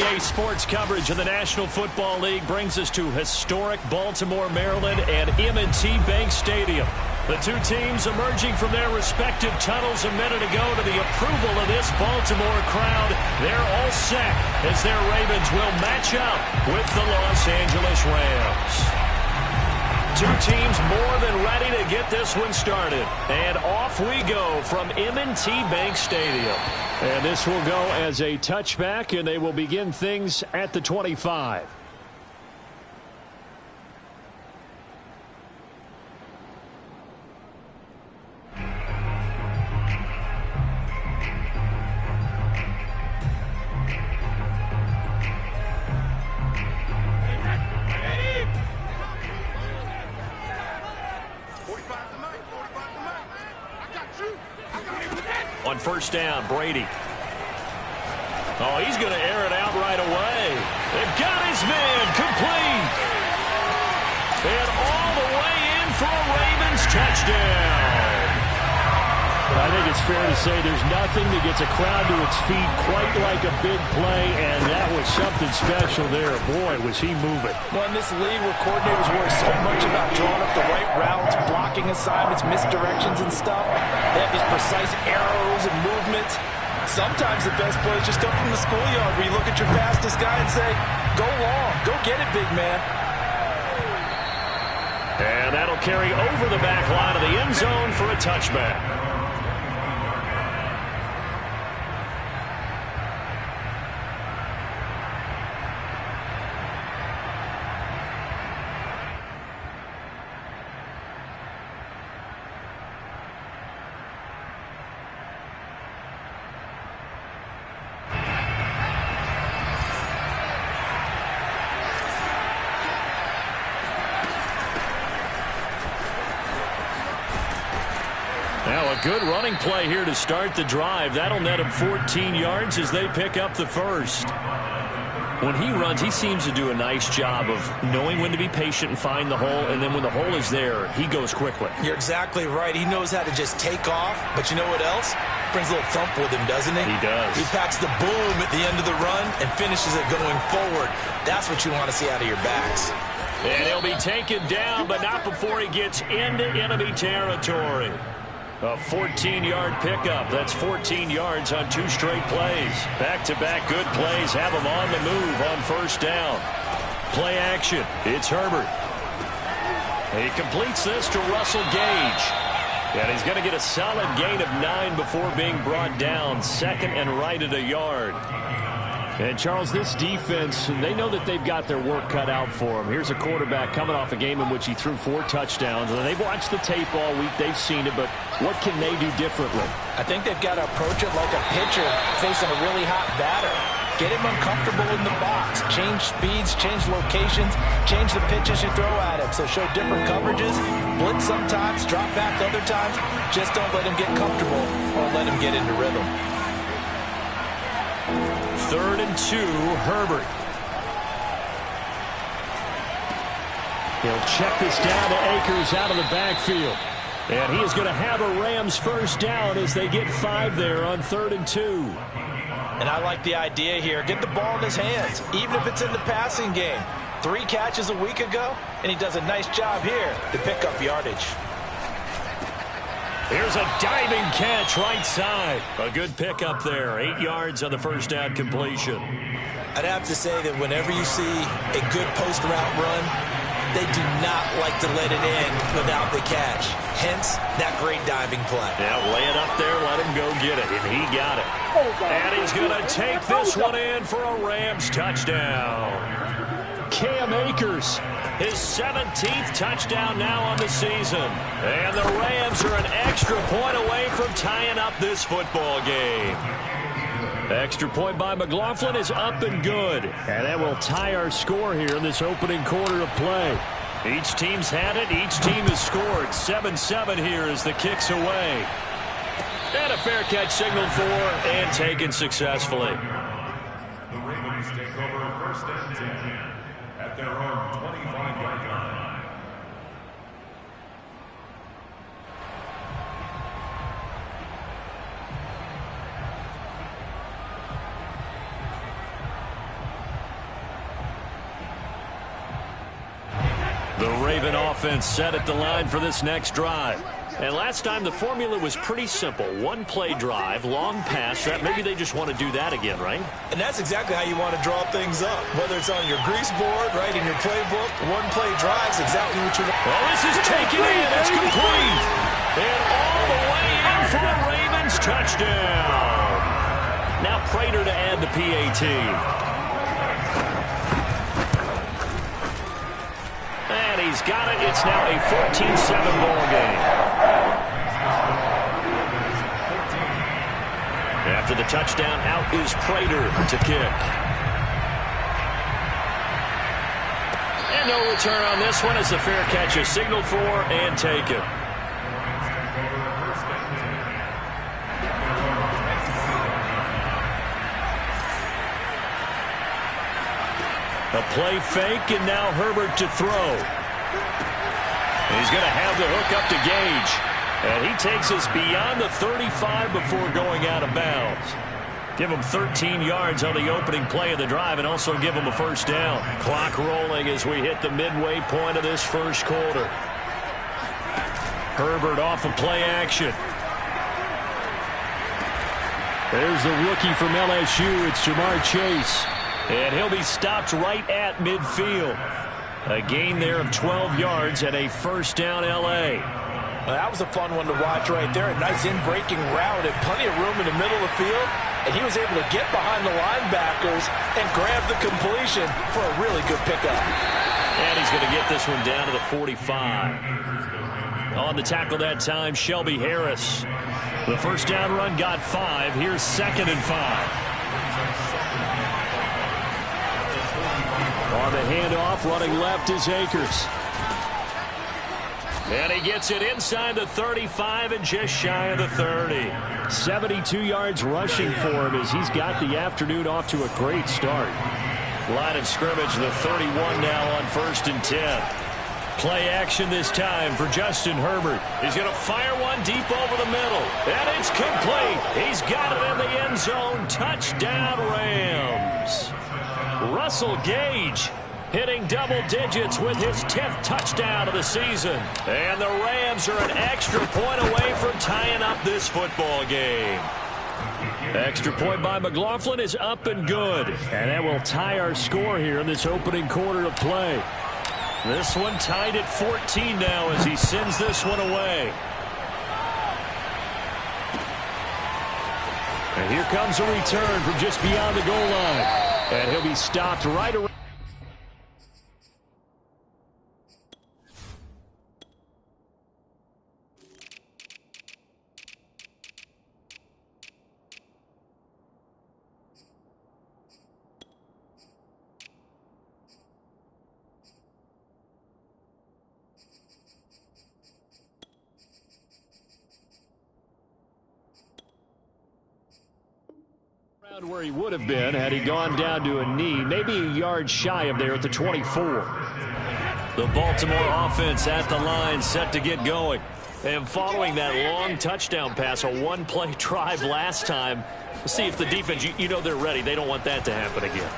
Weekday sports coverage of the National Football League brings us to historic Baltimore, Maryland, and M&T Bank Stadium. The two teams emerging from their respective tunnels a minute ago to the approval of this Baltimore crowd. They're all set as their Ravens will match up with the Los Angeles Rams. Two teams more than ready to get this one started. And off we go from M&T Bank Stadium. And this will go as a touchback, and they will begin things at the 25. On first down, Brady. Oh, he's going to air it out right away. They've got his man complete. And all the way in for a Ravens touchdown. I think it's fair to say there's nothing that gets a crowd to its feet quite like a big play, and that was something special there. Boy, was he moving. Well, in this league where coordinators worry so much about drawing up the right routes, blocking assignments, misdirections and stuff, they have these precise arrows and movements. Sometimes the best plays just come from the schoolyard where you look at your fastest guy and say, go long, go get it, big man. And that'll carry over the back line of the end zone for a touchback. Now a good running play here to start the drive. That'll net him 14 yards as they pick up the first. When he runs, he seems to do a nice job of knowing when to be patient and find the hole, and then when the hole is there, he goes quickly. You're exactly right. He knows how to just take off, but you know what else? Brings a little thump with him, doesn't he? He does. He packs the boom at the end of the run and finishes it going forward. That's what you want to see out of your backs. And he'll be taken down, but not before he gets into enemy territory. A 14-yard pickup. That's 14 yards on two straight plays. Back-to-back good plays have him on the move on first down. Play action. It's Herbert. He completes this to Russell Gage. And he's going to get a solid gain of 9 before being brought down. Second and right at a yard. And, Charles, this defense, they know that they've got their work cut out for them. Here's a quarterback coming off a game in which he threw 4 touchdowns. And they've watched the tape all week. They've seen it, but what can they do differently? I think they've got to approach it like a pitcher facing a really hot batter. Get him uncomfortable in the box. Change speeds, change locations, change the pitches you throw at him. So show different coverages, blitz sometimes, drop back other times. Just don't let him get comfortable or let him get into rhythm. 3rd and 2, Herbert. He'll check this down to Akers out of the backfield. And he is going to have a Rams first down as they get 5 there on 3rd and 2. And I like the idea here. Get the ball in his hands, even if it's in the passing game. 3 catches a week ago, and he does a nice job here to pick up yardage. Here's a diving catch right side. A good pickup there. 8 yards on the first down completion. I'd have to say that whenever you see a good post route run, they do not like to let it in without the catch. Hence, that great diving play. Yeah, lay it up there, let him go get it, and he got it. And he's going to take this one in for a Rams touchdown. Cam Akers, his 17th touchdown now on the season. And the Rams are an extra point away from tying up this football game. Extra point by McLaughlin is up and good. And that will tie our score here in this opening quarter of play. Each team's had it. Each team has scored. 7-7 here as the kick's away. And a fair catch signaled for and taken successfully. The Ravens take over 1st and 10 at their own 25-yard line. The Raven offense set at the line for this next drive. And last time the formula was pretty simple. One-play drive, long pass. Maybe they just want to do that again, right? And that's exactly how you want to draw things up. Whether it's on your grease board, right, in your playbook, one-play drive's exactly what you want. Well, this is taken in. It's complete. And all the way in for a Ravens touchdown. Now Prater to add the PAT. And he's got it. It's now a 14-7 ball game. After the touchdown, out is Prater to kick. And no return on this one as the fair catch is signaled for and taken. A play fake, and now Herbert to throw. He's going to have the hook up to Gage. And he takes us beyond the 35 before going out of bounds. Give him 13 yards on the opening play of the drive and also give him a first down. Clock rolling as we hit the midway point of this first quarter. Herbert off of play action. There's the rookie from LSU. It's Jamar Chase. And he'll be stopped right at midfield. A gain there of 12 yards and a first down L.A. Well, that was a fun one to watch right there. A nice in-breaking route and plenty of room in the middle of the field. And he was able to get behind the linebackers and grab the completion for a really good pickup. And he's going to get this one down to the 45. On the tackle that time, Shelby Harris. The first down run got 5. Here's 2nd and 5. On the handoff, running left is Akers. And he gets it inside the 35 and just shy of the 30. 72 yards rushing for him as he's got the afternoon off to a great start. Line of scrimmage, the 31 now on 1st and 10. Play action this time for Justin Herbert. He's going to fire one deep over the middle. And it's complete. He's got it in the end zone. Touchdown, Rams. Russell Gage hitting double digits with his 10th touchdown of the season. And the Rams are an extra point away from tying up this football game. Extra point by McLaughlin is up and good. And that will tie our score here in this opening quarter of play. This one tied at 14 now as he sends this one away. And here comes a return from just beyond the goal line. And he'll be stopped right around. Where he would have been had he gone down to a knee, maybe a yard shy of there at the 24. The Baltimore offense at the line set to get going. And following that long touchdown pass, a one-play drive last time, we'll see if the defense, you know they're ready. They don't want that to happen again.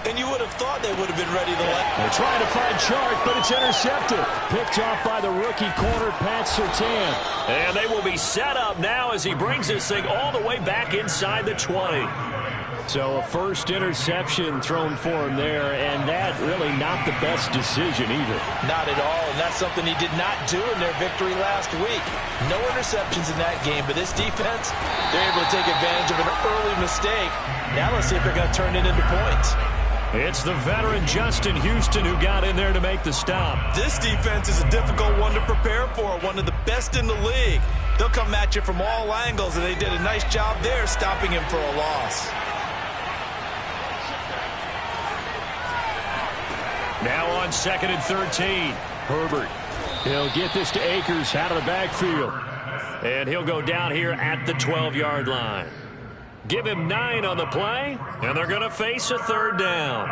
And you would have thought they would have been ready to let. They're trying to find Chark, but it's intercepted. Picked off by the rookie corner, Pat Surtain. And they will be set up now as he brings this thing all the way back inside the 20. So a first interception thrown for him there, and that really not the best decision either. Not at all, and that's something he did not do in their victory last week. No interceptions in that game, but this defense, they're able to take advantage of an early mistake. Now let's see if they're going to turn it into points. It's the veteran Justin Houston who got in there to make the stop. This defense is a difficult one to prepare for, one of the best in the league. They'll come at you from all angles, and they did a nice job there stopping him for a loss. Now on 2nd and 13. Herbert. He'll get this to Akers out of the backfield. And he'll go down here at the 12-yard line. Give him 9 on the play, and they're going to face a 3rd down.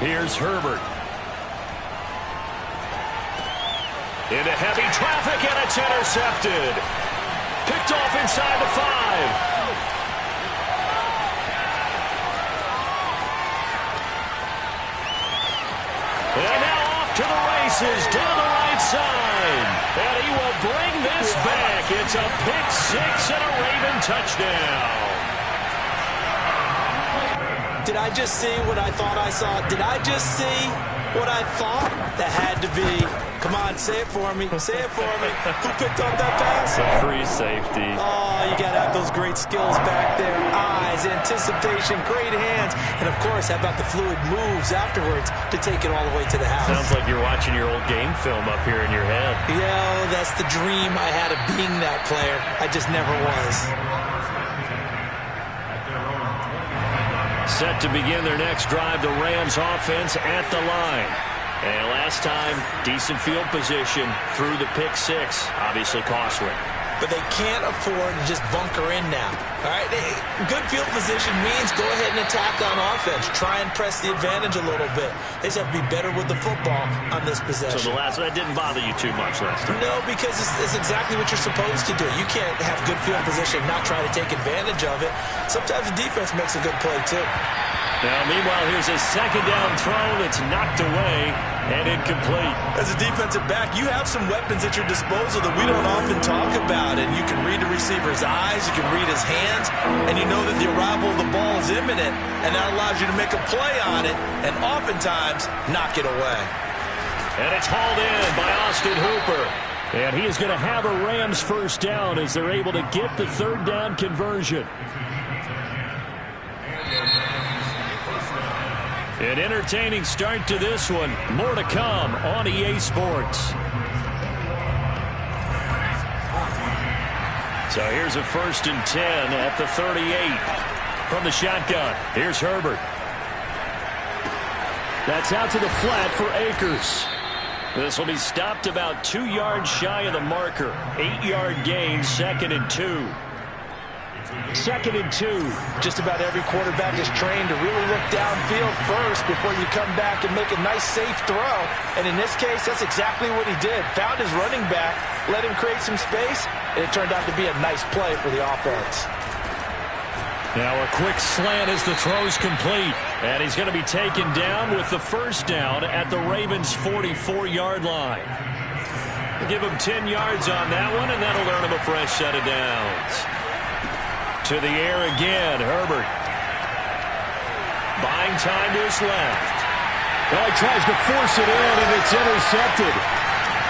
Here's Herbert. Into heavy traffic, and it's intercepted. Picked off inside the 5. And now off to the races down the right side. And he will bring this back. It's a pick 6 and a Raven touchdown. Did I just see what I thought I saw? Did I just see what I thought? That had to be. Come on, say it for me. Say it for me. Who picked up that pass? A free safety. Oh, you got to have those great skills back there. Eyes, anticipation, great hands. And, of course, how about the fluid moves afterwards to take it all the way to the house? Sounds like you're watching your old game film up here in your head. Yeah, that's the dream I had of being that player. I just never was. Set to begin their next drive, the Rams offense at the line. And last time, decent field position through the pick 6. Obviously costly. But they can't afford to just bunker in now. All right, good field position means go ahead and attack on offense. Try and press the advantage a little bit. They just have to be better with the football on this possession. So that didn't bother you too much last time? No, because it's exactly what you're supposed to do. You can't have good field position and not try to take advantage of it. Sometimes the defense makes a good play, too. Now, meanwhile, here's a second down throw that's knocked away and incomplete. As a defensive back, you have some weapons at your disposal that we don't often talk about. And you can read the receiver's eyes, you can read his hands, and you know that the arrival of the ball is imminent, and that allows you to make a play on it and oftentimes knock it away. And it's hauled in by Austin Hooper. And he is going to have a Rams first down as they're able to get the third down conversion. An entertaining start to this one. More to come on EA Sports. So here's a 1st and 10 at the 38 from the shotgun. Here's Herbert. That's out to the flat for Akers. This will be stopped about 2 yards shy of the marker. 8-yard gain, 2nd and 2. 2nd and 2. Just about every quarterback is trained to really look downfield first before you come back and make a nice, safe throw. And in this case, that's exactly what he did. Found his running back, let him create some space, and it turned out to be a nice play for the offense. Now a quick slant as the throw's complete. And he's going to be taken down with the first down at the Ravens' 44-yard line. Give him 10 yards on that one, and that'll earn him a fresh set of downs. To the air again, Herbert. Buying time to his left. Well, he tries to force it in, and it's intercepted.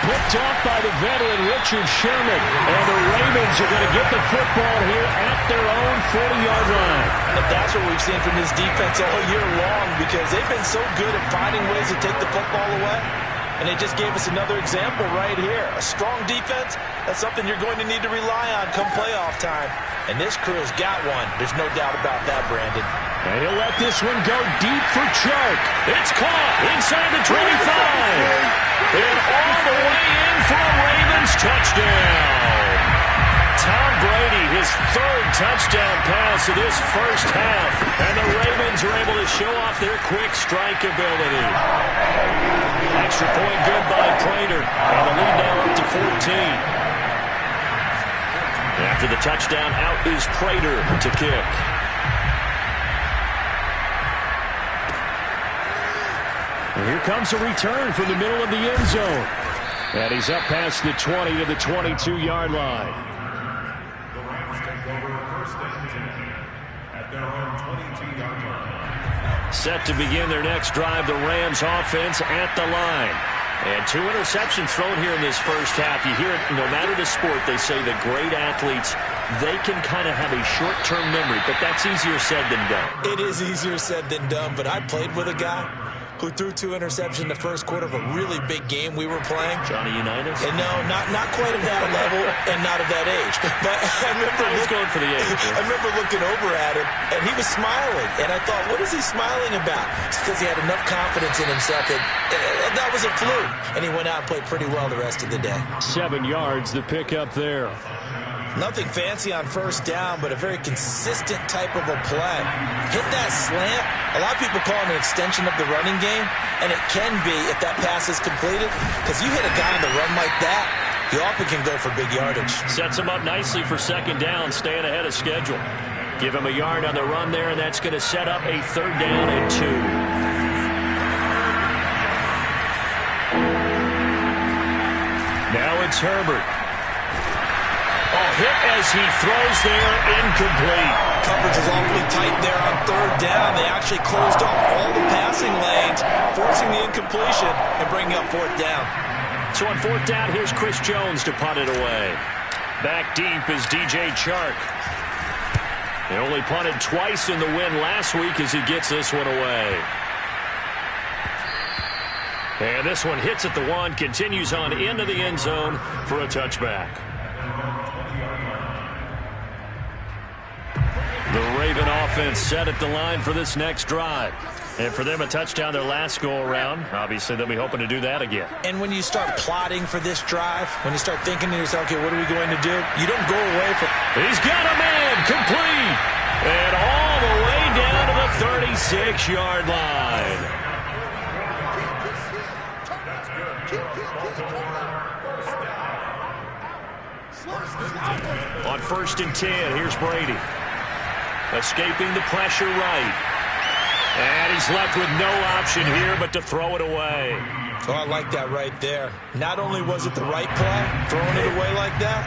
Picked off by the veteran Richard Sherman. And the Ravens are going to get the football here at their own 40-yard line. But that's what we've seen from this defense all year long, because they've been so good at finding ways to take the football away. And they just gave us another example right here. A strong defense, that's something you're going to need to rely on come playoff time. And this crew's got one. There's no doubt about that, Brandon. And he'll let this one go deep for Chark. It's caught inside the 25. And all the way in for a Ravens touchdown. Tom Brady, his 3rd touchdown pass of this first half. And the Ravens are able to show off their quick strike ability. Extra point good by Prater. And the lead now up to 14. After the touchdown, out is Prater to kick. And here comes a return from the middle of the end zone. And he's up past the 20 to the 22-yard line. The Rams take over 1st and 10 at their own 22-yard line. Set to begin their next drive, the Rams offense at the line. And 2 interceptions thrown here in this first half. You hear it, no matter the sport, they say that great athletes, they can kind of have a short-term memory, but that's easier said than done. It is easier said than done, but I played with a guy who threw 2 interceptions in the first quarter of a really big game we were playing. Johnny Unitas? And no, not quite of that level and not of that age. But I remember going for the age. I remember looking over at him, and he was smiling. And I thought, what is he smiling about? It's because he had enough confidence in himself that was a fluke. And he went out and played pretty well the rest of the day. 7 yards, the pickup there. Nothing fancy on first down, but a very consistent type of a play. Hit that slant. A lot of people call it an extension of the running game, and it can be if that pass is completed, because you hit a guy on the run like that, he often can go for big yardage. Sets him up nicely for second down, staying ahead of schedule. Give him a yard on the run there, and that's going to set up a 3rd down and 2. Now it's Herbert. Hit as he throws there, incomplete. Coverage is awfully tight there on 3rd down. They actually closed off all the passing lanes, forcing the incompletion and bringing up 4th down. So on 4th down, here's Chris Jones to punt it away. Back deep is DJ Chark. He only punted twice in the win last week as he gets this one away. And this one hits at the 1, continues on into the end zone for a touchback. The Raven offense set at the line for this next drive. And for them, a touchdown their last go-around. Obviously, they'll be hoping to do that again. And when you start plotting for this drive, when you start thinking to yourself, okay, what are we going to do? You don't go away from... He's got a man, complete! And all the way down to the 36-yard line. On 1st and 10, here's Brady. Escaping the pressure right. And he's left with no option here but to throw it away. Oh, I like that right there. Not only was it the right play, throwing it away like that,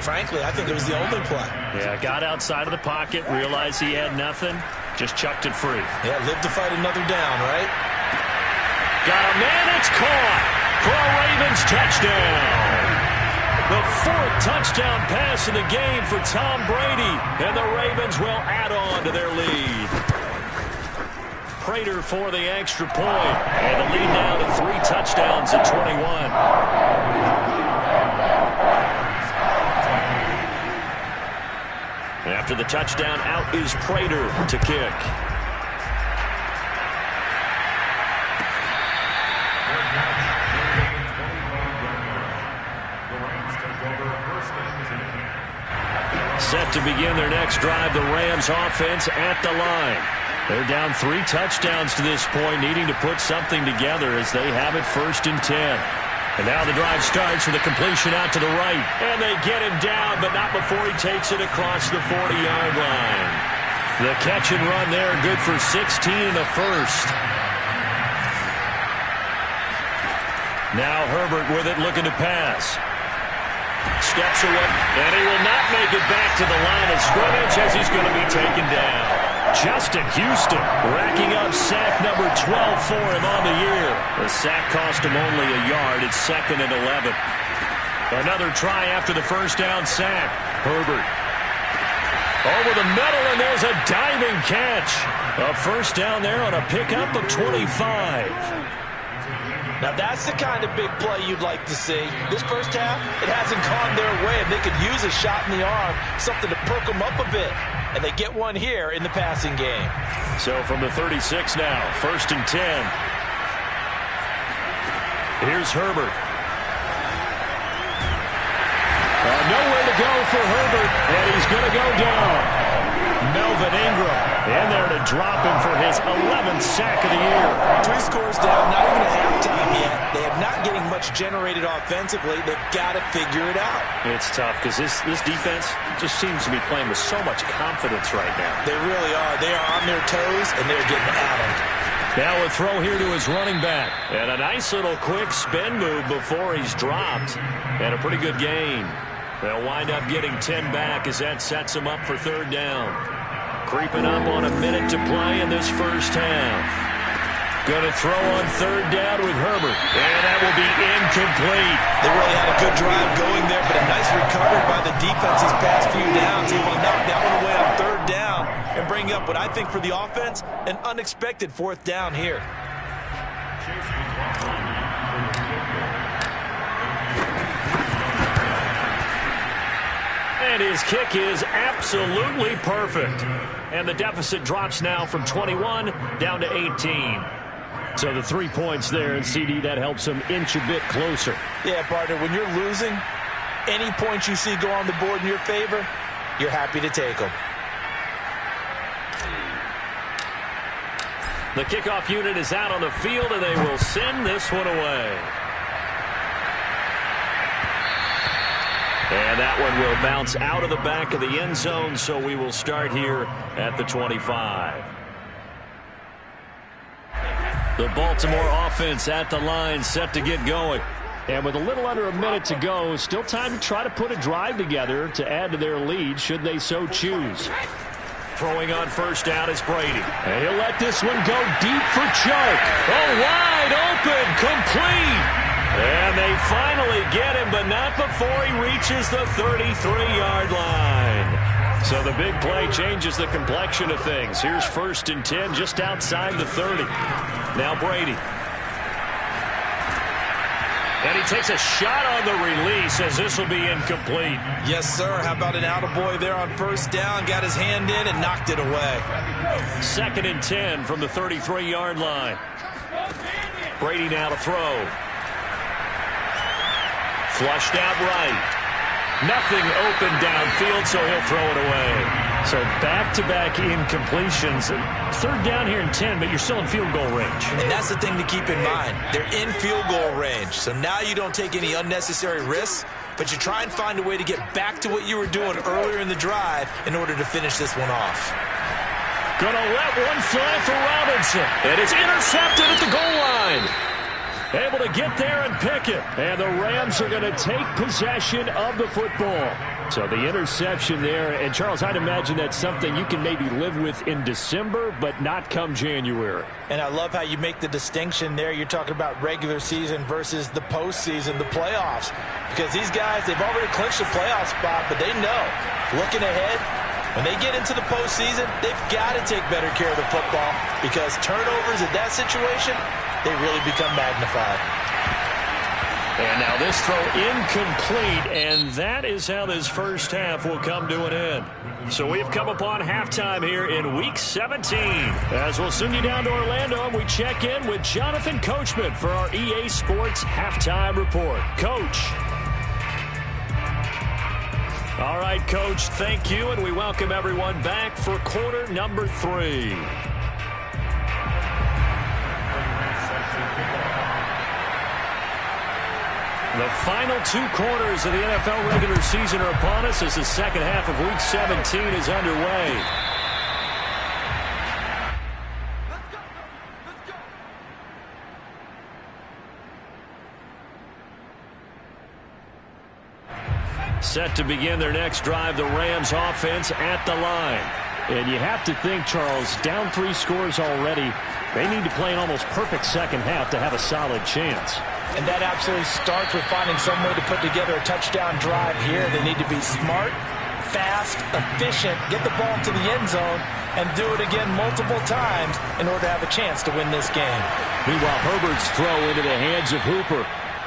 frankly, I think it was the only play. Yeah, got outside of the pocket, realized he had nothing, just chucked it free. Yeah, live to fight another down, right? Got a man, it's caught for a Ravens touchdown. The 4th touchdown pass in the game for Tom Brady, and the Ravens will add on to their lead. Prater for the extra point, and the lead now to 3 touchdowns at 21. After the touchdown, out is Prater to kick. Set to begin their next drive, the Rams offense at the line. They're down 3 touchdowns to this point, needing to put something together as they have it 1st and 10. And now the drive starts with a completion out to the right. And they get him down, but not before he takes it across the 40-yard line. The catch and run there, good for 16 and a first. Now Herbert with it, looking to pass. Steps away, and he will not make it back to the line of scrimmage as he's going to be taken down. Justin Houston racking up sack number 12 for him on the year. The sack cost him only a yard. It's 2nd and 11. Another try after the 1st down sack. Herbert over the middle, and there's a diving catch. A 1st down there on a pickup of 25. Now, that's the kind of big play you'd like to see. This first half, it hasn't gone their way, and they could use a shot in the arm, something to perk them up a bit. And they get one here in the passing game. So from the 36 now, 1st and 10. Here's Herbert. Nowhere to go for Herbert, and he's going to go down. Melvin Ingram in there to drop him for his 11th sack of the year. 3 scores down, not even at halftime yet. They are not getting much generated offensively. They've got to figure it out. It's tough because this defense just seems to be playing with so much confidence right now. They really are. They are on their toes, and they're getting at them. Now a throw here to his running back. And a nice little quick spin move before he's dropped. And a pretty good gain. They'll wind up getting 10 back as that sets them up for 3rd down. Creeping up on a minute to play in this first half. Going to throw on 3rd down with Herbert. And that will be incomplete. They really had a good drive going there, but a nice recovery by the defense these past few downs. Able to knock that one away on 3rd down and bring up what I think for the offense, an unexpected 4th down here. And his kick is absolutely perfect. And the deficit drops now from 21 down to 18. So the 3 points there, and CD, that helps him inch a bit closer. Yeah, partner, when you're losing, any points you see go on the board in your favor, you're happy to take them. The kickoff unit is out on the field, and they will send this one away. And that one will bounce out of the back of the end zone, so we will start here at the 25. The Baltimore offense at the line, set to get going. And with a little under a minute to go, still time to try to put a drive together to add to their lead should they so choose. Throwing on first down is Brady. And he'll let this one go deep for Chark. Oh, wide open, complete. And they finally get him, but not before he reaches the 33-yard line. So the big play changes the complexion of things. Here's 1st and 10 just outside the 30. Now Brady. And he takes a shot on the release as this will be incomplete. Yes, sir. How about an attaboy there on first down? Got his hand in and knocked it away. 2nd and 10 from the 33-yard line. Brady now to throw. Flushed out right. Nothing open downfield, so he'll throw it away. So back-to-back incompletions. 3rd down here and 10, but you're still in field goal range. And that's the thing to keep in mind. They're in field goal range. So now you don't take any unnecessary risks, but you try and find a way to get back to what you were doing earlier in the drive in order to finish this one off. Gonna let one fly for Robinson. And it's intercepted at the goal line. Able to get there and pick it. And the Rams are going to take possession of the football. So the interception there. And, Charles, I'd imagine that's something you can maybe live with in December, but not come January. And I love how you make the distinction there. You're talking about regular season versus the postseason, the playoffs. Because these guys, they've already clinched a playoff spot, but they know, looking ahead, when they get into the postseason, they've got to take better care of the football because turnovers in that situation, they really become magnified. And now this throw incomplete, and that is how this first half will come to an end. So we've come upon halftime here in Week 17. As we'll send you down to Orlando, and we check in with Jonathan Coachman for our EA Sports Halftime Report. Coach. All right, Coach, thank you, and we welcome everyone back for quarter number 3. The final 2 quarters of the NFL regular season are upon us as the second half of Week 17 is underway. Set to begin their next drive, the Rams offense at the line. And you have to think, Charles, down 3 scores already. They need to play an almost perfect second half to have a solid chance. And that absolutely starts with finding some way to put together a touchdown drive here. They need to be smart, fast, efficient, get the ball to the end zone, and do it again multiple times in order to have a chance to win this game. Meanwhile, Herbert's throw into the hands of Hooper.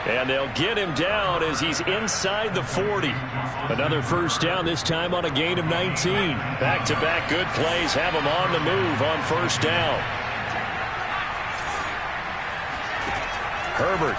And they'll get him down as he's inside the 40. Another first down, this time on a gain of 19. Back-to-back good plays have him on the move on first down. Herbert.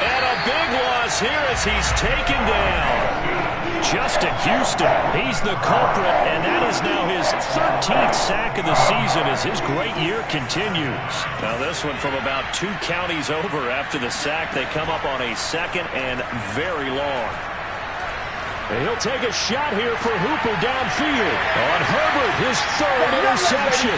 And a big loss here as he's taken down. Justin Houston, he's the culprit, and that is now his 13th sack of the season as his great year continues. Now this one from about 2 counties over after the sack. They come up on a 2nd and very long. And he'll take a shot here for Hooper downfield. On Herbert, his 3rd interception.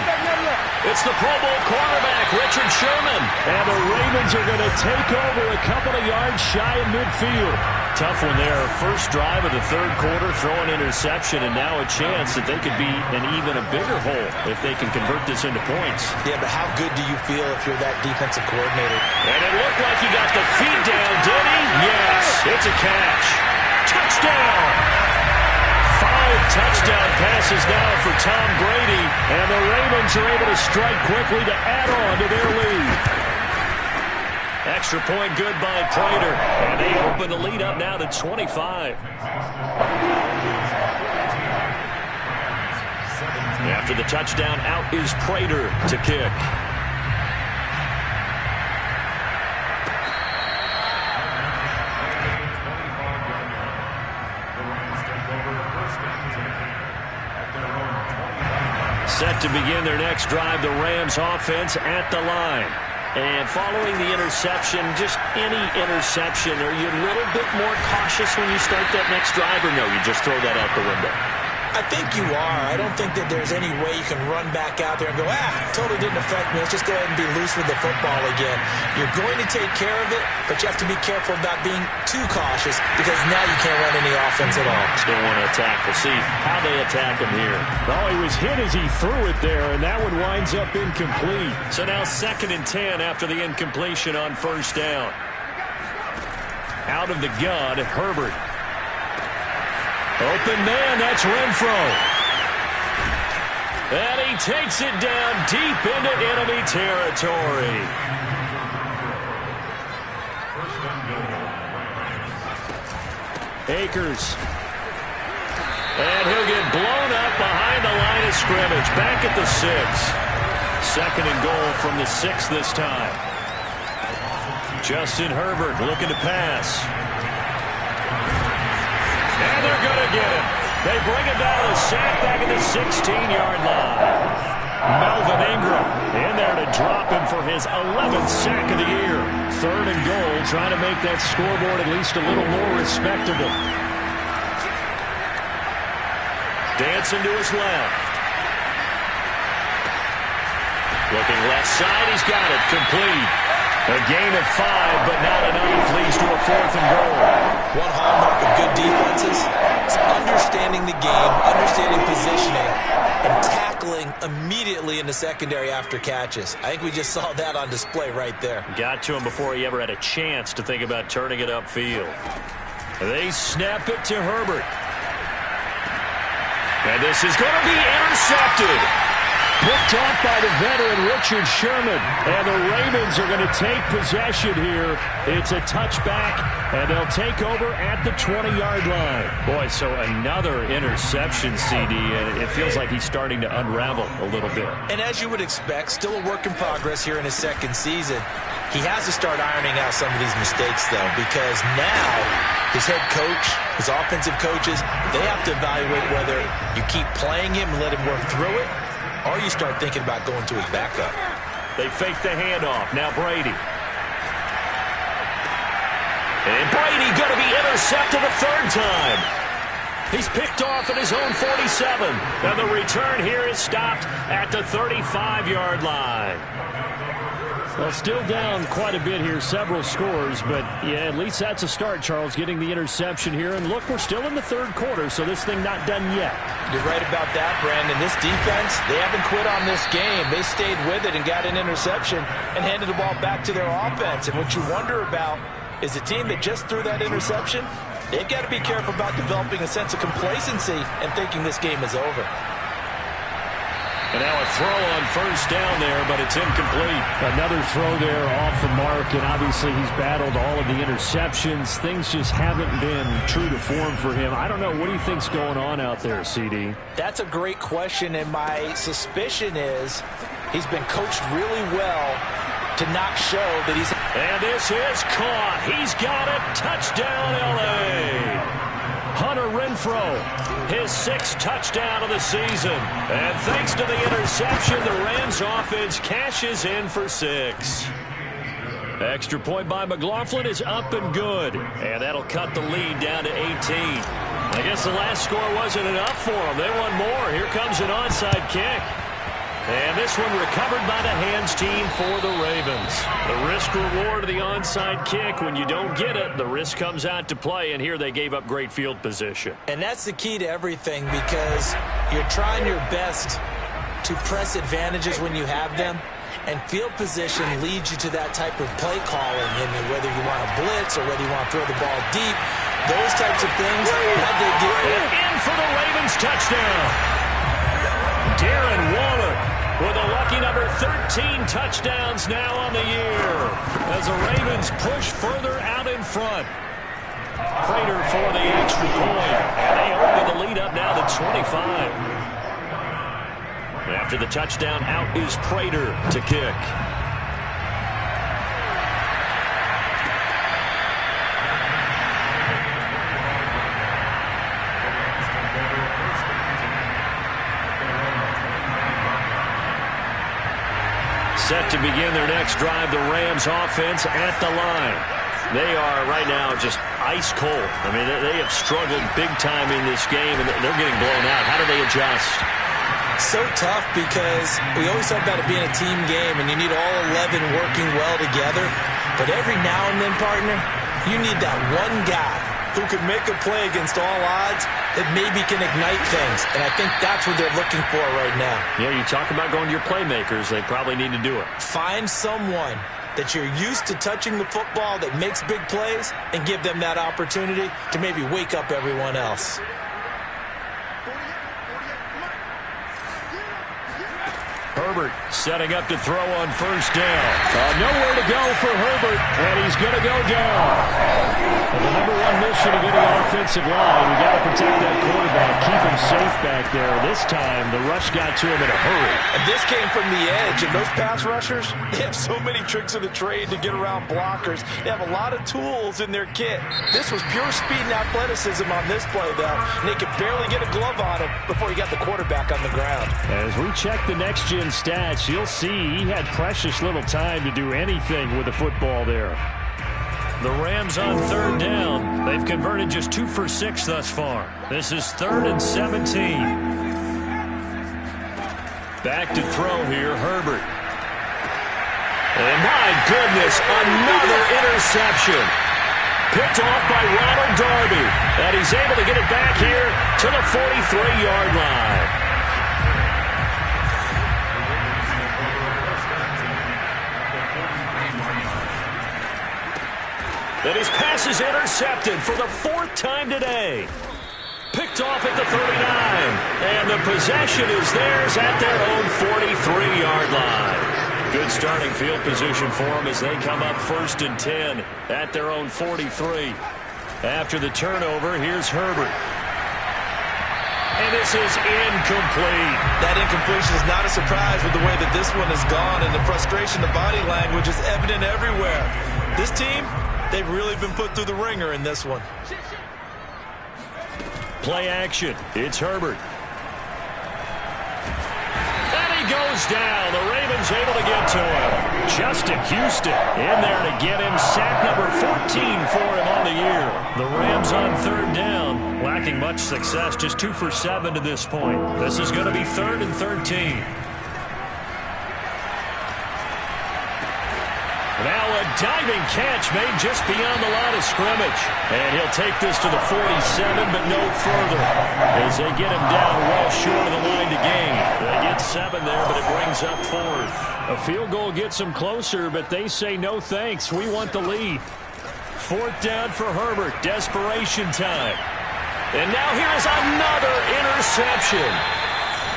It's the Pro Bowl cornerback, Richard Sherman. And the Ravens are going to take over a couple of yards shy of midfield. Tough one there. First drive of the 3rd quarter, throw an interception, and now a chance that they could be in even a bigger hole if they can convert this into points. Yeah, but how good do you feel if you're that defensive coordinator? And it looked like he got the feet down, did he? Yes, it's a catch. Touchdown! 5 touchdown passes now for Tom Brady, and the Ravens are able to strike quickly to add on to their lead. Extra point good by Prater, and they open the lead up now to 25. After the touchdown, out is Prater to kick. Set to begin their next drive, the Rams offense at the line. And following the interception, just any interception, are you a little bit more cautious when you start that next drive, or no, you just throw that out the window? I think you are. I don't think that there's any way you can run back out there and go, totally didn't affect me. Let's just go ahead and be loose with the football again. You're going to take care of it, but you have to be careful about being too cautious because now you can't run any offense at all. Still want to attack. We'll see how they attack him here. Oh, he was hit as he threw it there, and that one winds up incomplete. So now 2nd and 10 after the incompletion on 1st down. Out of the gun, Herbert. Open man, that's Renfro. And he takes it down deep into enemy territory. Akers. And he'll get blown up behind the line of scrimmage. Back at the 6. 2nd and goal from the 6 this time. Justin Herbert looking to pass. And they're going to get him. They bring him down a sack back at the 16-yard line. Melvin Ingram in there to drop him for his 11th sack of the year. 3rd and goal, trying to make that scoreboard at least a little more respectable. Dancing to his left. Looking left side, he's got it. Complete. A gain of 5, but not enough. Leads to a 4th and goal. One hallmark of good defenses is understanding the game, understanding positioning, and tackling immediately in the secondary after catches. I think we just saw that on display right there. Got to him before he ever had a chance to think about turning it upfield. They snap it to Herbert. And this is going to be intercepted. Picked off by the veteran Richard Sherman. And the Ravens are going to take possession here. It's a touchback, and they'll take over at the 20-yard line. Boy, so another interception, CD, and it feels like he's starting to unravel a little bit. And as you would expect, still a work in progress here in his 2nd season. He has to start ironing out some of these mistakes, though, because now his head coach, his offensive coaches, they have to evaluate whether you keep playing him and let him work through it, or you start thinking about going to his backup. They fake the handoff. Now Brady. And Brady going to be intercepted a 3rd time. He's picked off at his own 47. And the return here is stopped at the 35-yard line. Well, still down quite a bit here, several scores, but yeah, at least that's a start, Charles, getting the interception here. And look, we're still in the 3rd quarter, so this thing not done yet. You're right about that, Brandon. This defense, they haven't quit on this game. They stayed with it and got an interception and handed the ball back to their offense. And what you wonder about is a team that just threw that interception, they've got to be careful about developing a sense of complacency and thinking this game is over. And now a throw on 1st down there, but it's incomplete. Another throw there off the mark, and obviously he's battled all of the interceptions. Things just haven't been true to form for him. I don't know. What do you think's going on out there, CD? That's a great question, and my suspicion is he's been coached really well to not show that he's... And this is caught. He's got it. Touchdown, L.A. Hunter Renfro, his 6th touchdown of the season. And thanks to the interception, the Rams offense cashes in for 6. Extra point by McLaughlin is up and good. And that'll cut the lead down to 18. I guess the last score wasn't enough for them. They want more. Here comes an onside kick. And this one recovered by the hands team for the Ravens. The risk-reward of the onside kick. When you don't get it, the risk comes out to play, and here they gave up great field position. And that's the key to everything, because you're trying your best to press advantages when you have them, and field position leads you to that type of play calling. I mean, whether you want to blitz or whether you want to throw the ball deep, those types of things, had they get in for the Ravens touchdown. Darren Waller with a lucky number 13 touchdowns now on the year as the Ravens push further out in front. Prater for the extra point, and they open the lead up now to 25. After the touchdown, out is Prater to kick. Set to begin their next drive, the Rams offense at the line. They are right now just ice cold. I mean, they have struggled big time in this game, and they're getting blown out. How do they adjust? So tough because we always talk about it being a team game, and you need all 11 working well together. But every now and then, partner, you need that one guy who can make a play against all odds that maybe can ignite things. And I think that's what they're looking for right now. Yeah, you talk about going to your playmakers. They probably need to do it. Find someone that you're used to touching the football that makes big plays and give them that opportunity to maybe wake up everyone else. Herbert setting up to throw on first down. Nowhere to go for Herbert, and he's going to go down. And the number one mission of any offensive line, we got to protect that quarterback, keep him safe back there. This time, the rush got to him in a hurry. And this came from the edge, and those pass rushers, they have so many tricks of the trade to get around blockers. They have a lot of tools in their kit. This was pure speed and athleticism on this play, though, and they could barely get a glove on him before he got the quarterback on the ground. As we check the next-gen stats, you'll see he had precious little time to do anything with the football there. The Rams on third down. They've converted just 2 for 6 thus far. This is 3rd and 17. Back to throw here, Herbert. And my goodness, another interception. Picked off by Ronald Darby. And he's able to get it back here to the 43-yard line. And his pass is intercepted for the 4th time today. Picked off at the 39. And the possession is theirs at their own 43-yard line. Good starting field position for them as they come up 1st and 10 at their own 43. After the turnover, here's Herbert. And this is incomplete. That incompletion is not a surprise with the way that this one has gone, and the frustration, the body language is evident everywhere. This team, they've really been put through the ringer in this one. Play action. It's Herbert. And he goes down. The Ravens able to get to him. Justin Houston in there to get him. Sack number 14 for him on the year. The Rams on third down. Lacking much success. Just 2 for 7 to this point. This is going to be 3rd and 13. Now a diving catch made just beyond the line of scrimmage. And he'll take this to the 47, but no further. As they get him down well short of the line to gain. They get 7 there, but it brings up 4th. A field goal gets them closer, but they say no thanks. We want the lead. 4th down for Herbert. Desperation time. And now here's another interception.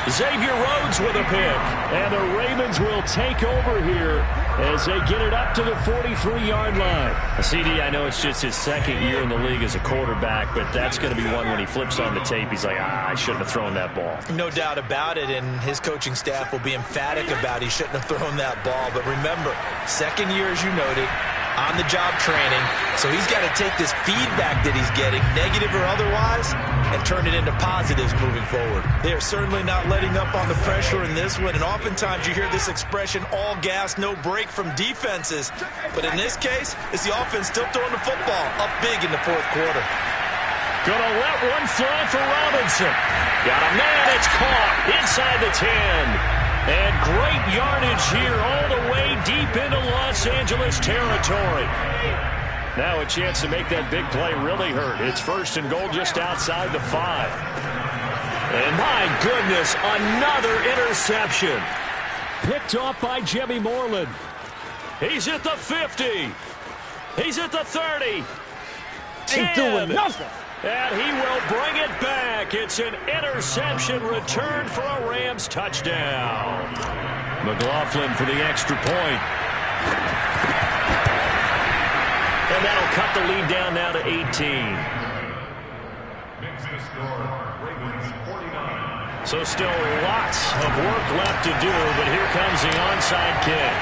Xavier Rhodes with a pick. And the Ravens will take over here as they get it up to the 43-yard line. CD, I know it's just his 2nd year in the league as a quarterback, but that's going to be one when he flips on the tape. He's like, I shouldn't have thrown that ball. No doubt about it, and his coaching staff will be emphatic about he shouldn't have thrown that ball. But remember, 2nd year, as you noted, on-the-job training. So he's got to take this feedback that he's getting, negative or otherwise, and turn it into positives moving forward. They are certainly not letting up on the pressure in this one, and oftentimes you hear this expression, all gas, no break from defenses. But in this case, it's the offense still throwing the football up big in the 4th quarter. Gonna let one fly for Robinson. Got a man, it's caught inside the 10. And great yardage here all the way deep into Los Angeles territory. Now a chance to make that big play really hurt. It's 1st and goal just outside the 5. And my goodness, another interception. Picked off by Jimmy Moreland. He's at the 50. He's at the 30. Ain't doing nothing. And he will bring it back. It's an interception return for a Rams touchdown. McLaughlin for the extra point. And that'll cut the lead down now to 18. Makes the score, Ravens 49. So still lots of work left to do, but here comes the onside kick.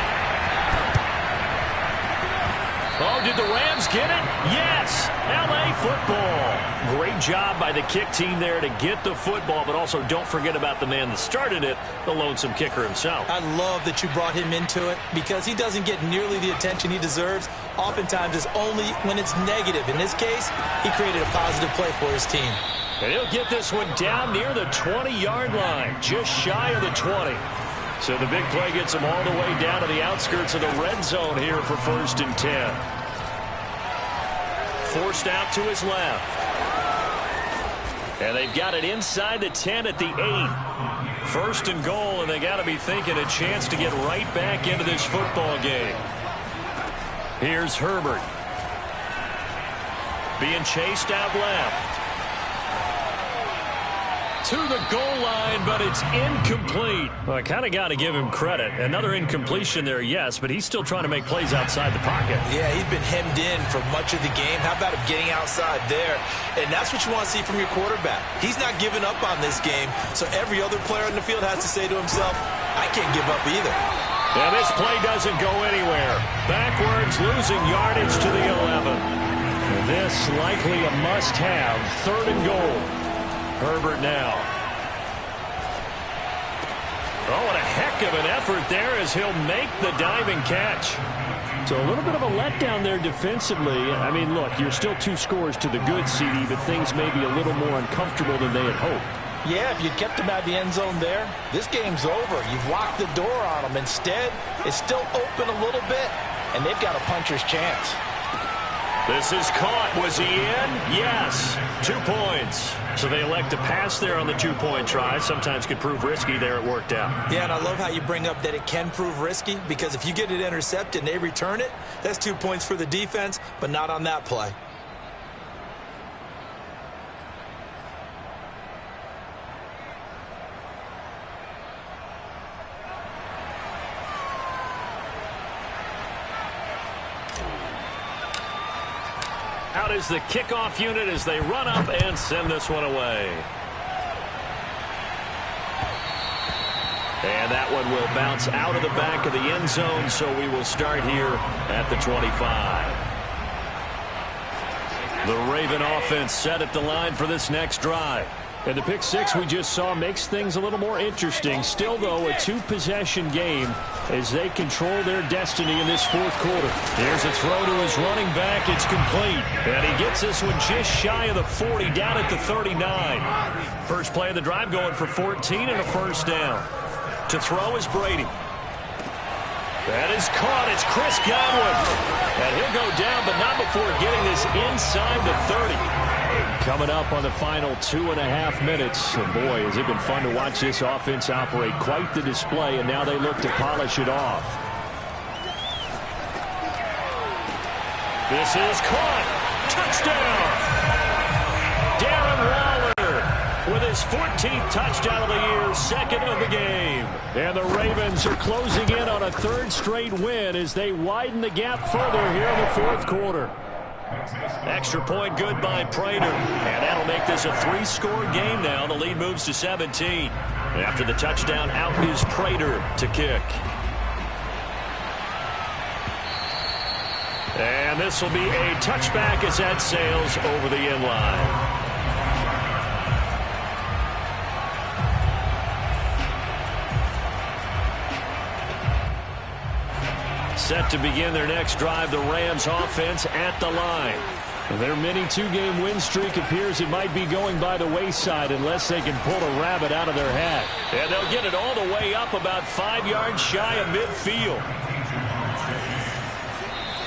Oh, did the Rams get it? Yes! L.A. football. Great job by the kick team there to get the football, but also don't forget about the man that started it, the lonesome kicker himself. I love that you brought him into it because he doesn't get nearly the attention he deserves. Oftentimes it's only when it's negative. In this case, he created a positive play for his team. And he'll get this one down near the 20-yard line, just shy of the 20. So the big play gets him all the way down to the outskirts of the red zone here for 1st and 10. Forced out to his left. And they've got it inside the 10 at the 8. 1st and goal, and they got to be thinking a chance to get right back into this football game. Here's Herbert. Being chased out left. To the goal line, but it's incomplete. Well, I kind of got to give him credit. Another incompletion there, yes, but he's still trying to make plays outside the pocket. Yeah, he's been hemmed in for much of the game. How about him getting outside there? And that's what you want to see from your quarterback. He's not giving up on this game, so every other player on the field has to say to himself, I can't give up either. And this play doesn't go anywhere. Backwards, losing yardage to the 11. And this likely a must-have. 3rd and goal. Herbert now. Oh, what a heck of an effort there as he'll make the diving catch. So a little bit of a letdown there defensively. I mean, look, you're still 2 scores to the good, CD, but things may be a little more uncomfortable than they had hoped. Yeah, if you kept him out of the end zone there, this game's over. You've locked the door on him. Instead, it's still open a little bit, and they've got a puncher's chance. This is caught. Was he in? Yes. 2 points. So they elect to pass there on the 2-point try. Sometimes could prove risky. There it worked out. Yeah, and I love how you bring up that it can prove risky, because if you get it intercepted and they return it, that's 2 points for the defense, but not on that play. Out is the kickoff unit as they run up and send this one away. And that one will bounce out of the back of the end zone, so we will start here at the 25. The Raven offense set at the line for this next drive. And the pick six we just saw makes things a little more interesting. Still, though, a 2-possession game as they control their destiny in this 4th quarter. Here's a throw to his running back. It's complete. And he gets this one just shy of the 40, down at the 39. First play of the drive going for 14 and a 1st down. To throw is Brady. That is caught. It's Chris Godwin. And he'll go down, but not before getting this inside the 30. Coming up on the final 2.5 minutes. And boy, has it been fun to watch this offense operate. Quite the display, and now they look to polish it off. This is caught. Touchdown. Darren Waller with his 14th touchdown of the year, 2nd of the game. And the Ravens are closing in on a 3rd straight win as they widen the gap further here in the 4th quarter. Extra point good by Prater. And that'll make this a 3-score game now. The lead moves to 17. After the touchdown, out is Prater to kick. And this will be a touchback as that sails over the end line. Set to begin their next drive, the Rams offense at the line. Their mini 2-game win streak appears it might be going by the wayside unless they can pull a rabbit out of their hat. And they'll get it all the way up about 5 yards shy of midfield.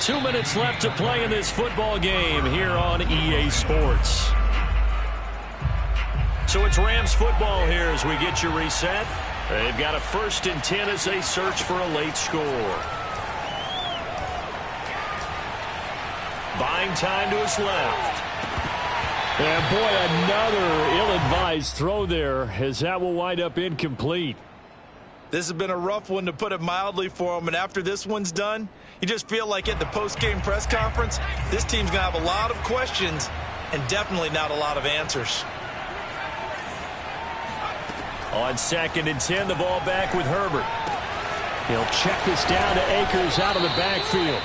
2 minutes left to play in this football game here on EA Sports. So it's Rams football here as we get you reset. They've got a 1st and 10 as they search for a late score. Buying time to his left. And boy, another ill-advised throw there as that will wind up incomplete. This has been a rough one, to put it mildly, for him. And after this one's done, you just feel like at the post-game press conference, this team's going to have a lot of questions and definitely not a lot of answers. On 2nd and 10, the ball back with Herbert. He'll check this down to Akers out of the backfield.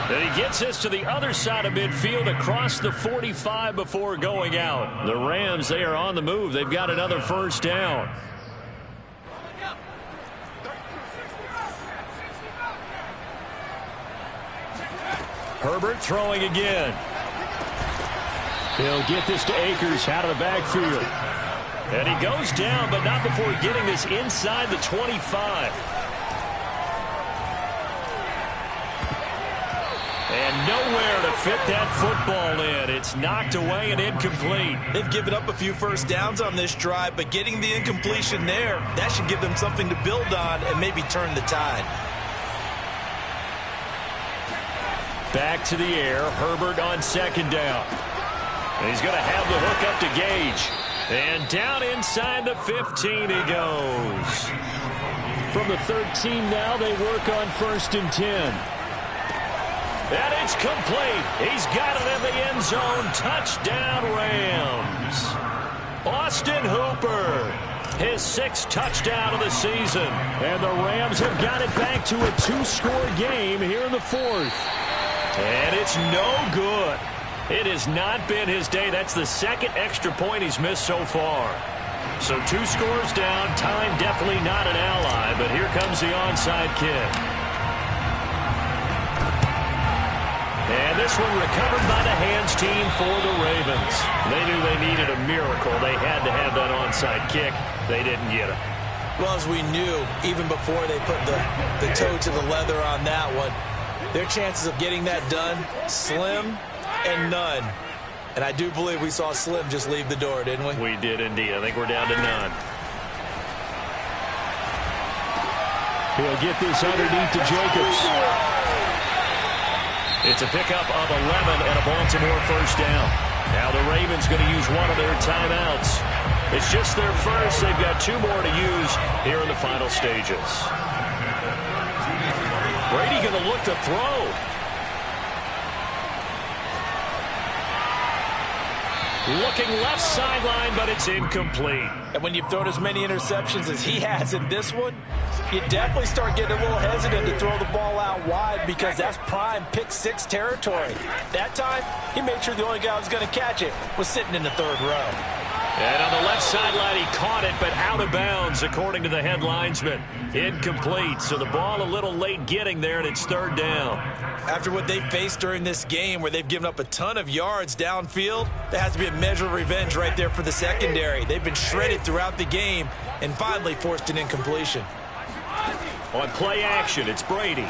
And he gets this to the other side of midfield across the 45 before going out. The Rams, they are on the move. They've got another first down. Herbert throwing again. He'll get this to Akers out of the backfield. And he goes down, but not before getting this inside the 25. And nowhere to fit that football in. It's knocked away and incomplete. They've given up a few first downs on this drive, but getting the incompletion there, that should give them something to build on and maybe turn the tide. Back to the air. Herbert on second down. And he's going to have the hook up to Gage. And down inside the 15 he goes. From the 13 now, they work on 1st and 10. And it's complete. He's got it in the end zone. Touchdown, Rams. Austin Hooper, his 6th touchdown of the season. And the Rams have got it back to a 2-score game here in the 4th. And it's no good. It has not been his day. That's the 2nd extra point he's missed so far. So 2 scores down. Time definitely not an ally, but here comes the onside kick. And this one recovered by the hands team for the Ravens. They knew they needed a miracle. They had to have that onside kick. They didn't get it. Well, as we knew, even before they put the toe to the leather on that one, their chances of getting that done, slim and none. And I do believe we saw Slim just leave the door, didn't we? We did indeed. I think we're down to none. He'll get this underneath to Jacobs. It's a pickup of 11 and a Baltimore first down. Now the Ravens going to use one of their timeouts. It's just their first. They've got 2 more to use here in the final stages. Brady going to look to throw. Looking left sideline, but it's incomplete. And when you've thrown as many interceptions as he has in this one, you definitely start getting a little hesitant to throw the ball out wide because that's prime pick-6 territory. That time, he made sure the only guy who was going to catch it was sitting in the 3rd row. And on the left sideline, he caught it, but out of bounds, according to the head linesman. Incomplete, so the ball a little late getting there, and it's 3rd down. After what they faced during this game where they've given up a ton of yards downfield, there has to be a measure of revenge right there for the secondary. They've been shredded throughout the game and finally forced an incompletion. On play action, it's Brady.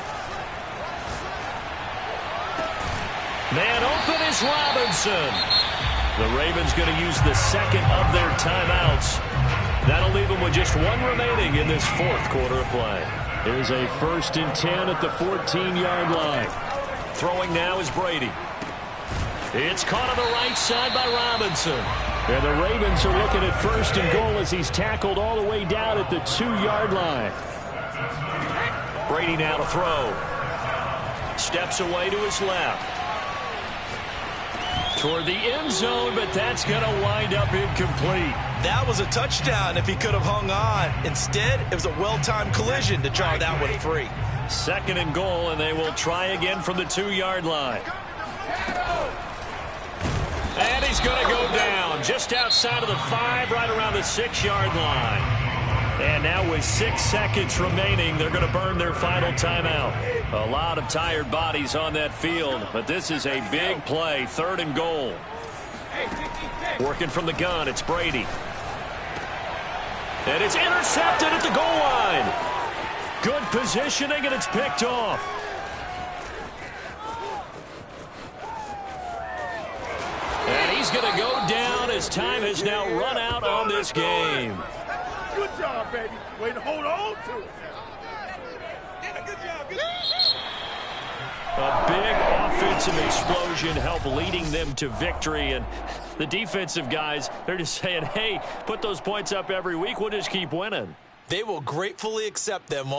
Man open is Robinson. The Ravens going to use the 2nd of their timeouts. That'll leave them with just 1 remaining in this 4th quarter of play. There's a 1st and 10 at the 14-yard line. Throwing now is Brady. It's caught on the right side by Robinson. And the Ravens are looking at 1st and goal as he's tackled all the way down at the 2-yard line. Brady now to throw. Steps away to his left. Toward the end zone, but that's going to wind up incomplete. That was a touchdown if he could have hung on. Instead, it was a well-timed collision to draw that one free. 2nd and goal, and they will try again from the 2-yard line. And he's going to go down just outside of the 5, right around the 6-yard line. And now with 6 seconds remaining, they're going to burn their final timeout. A lot of tired bodies on that field, but this is a big play. 3rd and goal. Working from the gun, it's Brady. And it's intercepted at the goal line. Good positioning, and it's picked off. And he's going to go down as time has now run out on this game. Good job, baby. Way to hold on to it. Yeah, good job. Good job. A big offensive explosion helped leading them to victory. And the defensive guys, they're just saying, hey, put those points up every week. We'll just keep winning. They will gratefully accept them.